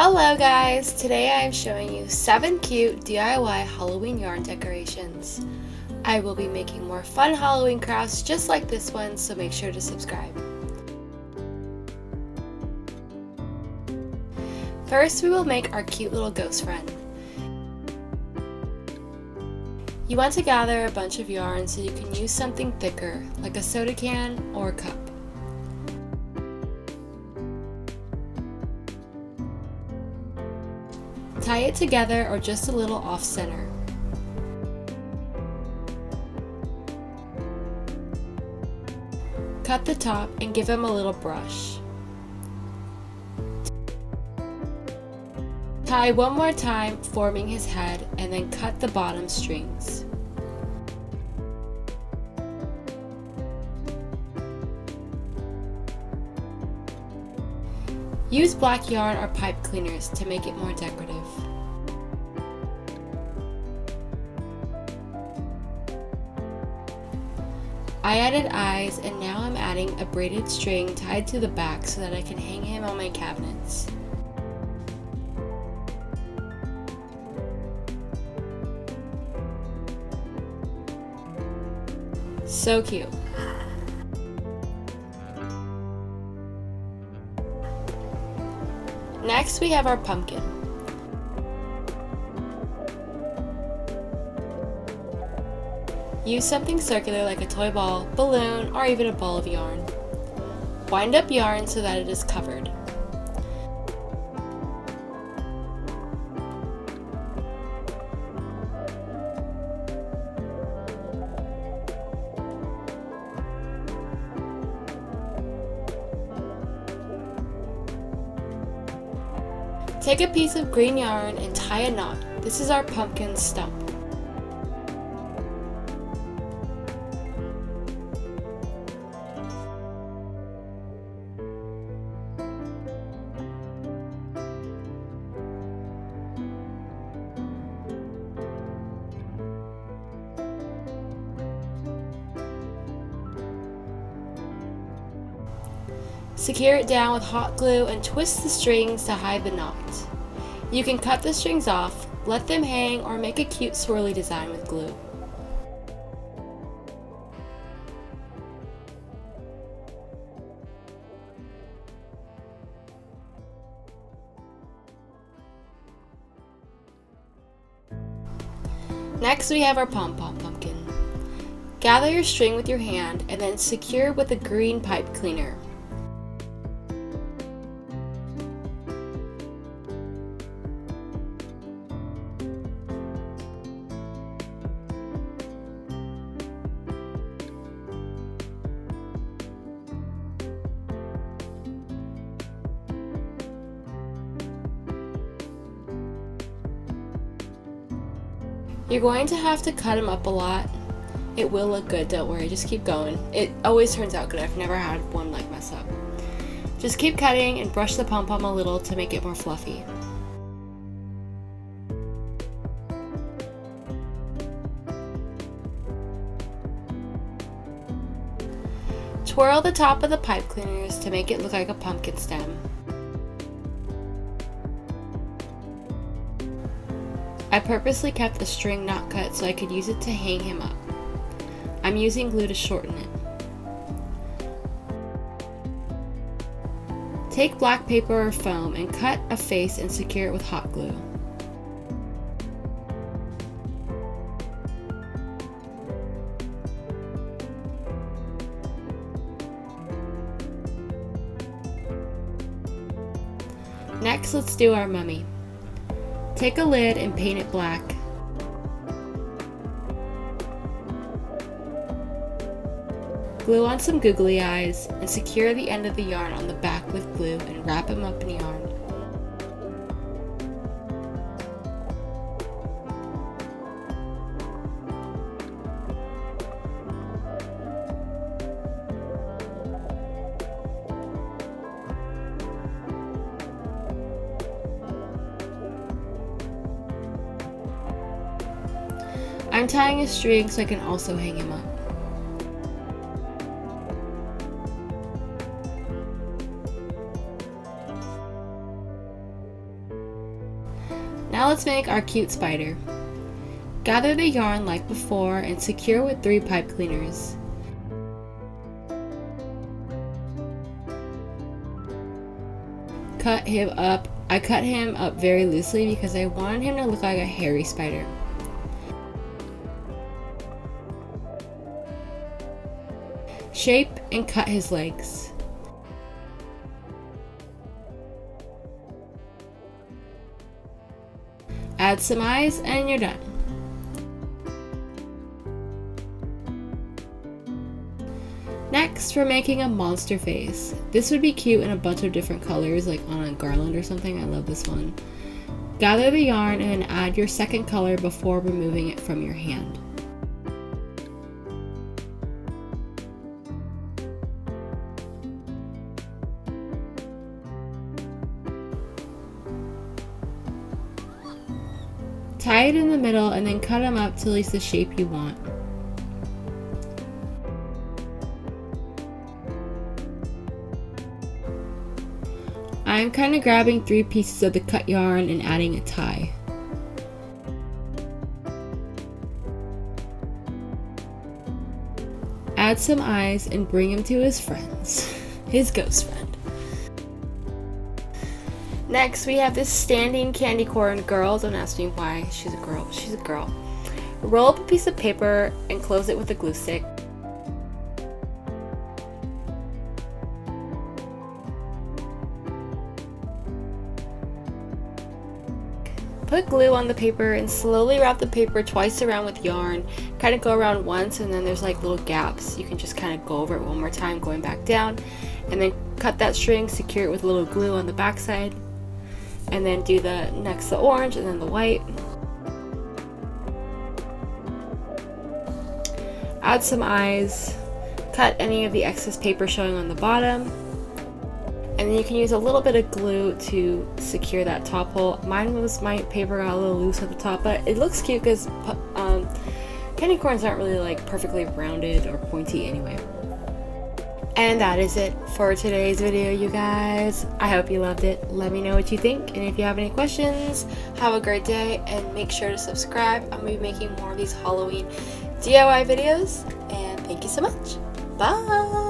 Hello guys! Today I am showing you 7 cute DIY Halloween yarn decorations. I will be making more fun Halloween crafts just like this one, so make sure to subscribe. First we will make our cute little ghost friend. You want to gather a bunch of yarn so you can use something thicker, like a soda can or a cup. Tie it together or just a little off center. Cut the top and give him a little brush. Tie one more time, forming his head, and then cut the bottom strings. Use black yarn or pipe cleaners to make it more decorative. I added eyes, and now I'm adding a braided string tied to the back so that I can hang him on my cabinets. So cute! Next we have our pumpkin. Use something circular like a toy ball, balloon, or even a ball of yarn. Wind up yarn so that it is covered. Take a piece of green yarn and tie a knot. This is our pumpkin stump. Secure it down with hot glue and twist the strings to hide the knot. You can cut the strings off, let them hang, or make a cute swirly design with glue. Next we have our Pom Pom Pumpkin. Gather your string with your hand and then secure with a green pipe cleaner. You're going to have to cut them up a lot. It will look good, don't worry, just keep going. It always turns out good. I've never had one like mess up. Just keep cutting and brush the pom-pom a little to make it more fluffy. Twirl the top of the pipe cleaners to make it look like a pumpkin stem. I purposely kept the string not cut so I could use it to hang him up. I'm using glue to shorten it. Take black paper or foam and cut a face and secure it with hot glue. Next, let's do our mummy. Take a lid and paint it black. Glue on some googly eyes and secure the end of the yarn on the back with glue and wrap him up in yarn. I'm tying a string so I can also hang him up. Now let's make our cute spider. Gather the yarn like before and secure with 3 pipe cleaners. Cut him up. I cut him up very loosely because I wanted him to look like a hairy spider. Shape and cut his legs. Add some eyes and you're done. Next, we're making a monster face. This would be cute in a bunch of different colors, like on a garland or something. I love this one. Gather the yarn and then add your second color before removing it from your hand. Tie it in the middle and then cut them up till it's the shape you want. I'm kind of grabbing 3 pieces of the cut yarn and adding a tie. Add some eyes and bring him to his friends, his ghost friend. Next, we have this standing candy corn girl. Don't ask me why she's a girl. She's a girl. Roll up a piece of paper and close it with a glue stick. Put glue on the paper and slowly wrap the paper twice around with yarn. Kind of go around once and then there's like little gaps. You can just kind of go over it one more time, going back down. And then cut that string, secure it with a little glue on the back side. And then do the next the orange and then the white. Add some eyes. Cut any of the excess paper showing on the bottom. And then you can use a little bit of glue to secure that top hole. My paper got a little loose at the top, but it looks cute because candy corns aren't really like perfectly rounded or pointy anyway. And that is it for today's video, you guys. I hope you loved it. Let me know what you think, and if you have any questions, have a great day and make sure to subscribe. I'm going to be making more of these Halloween DIY videos, and thank you so much. Bye!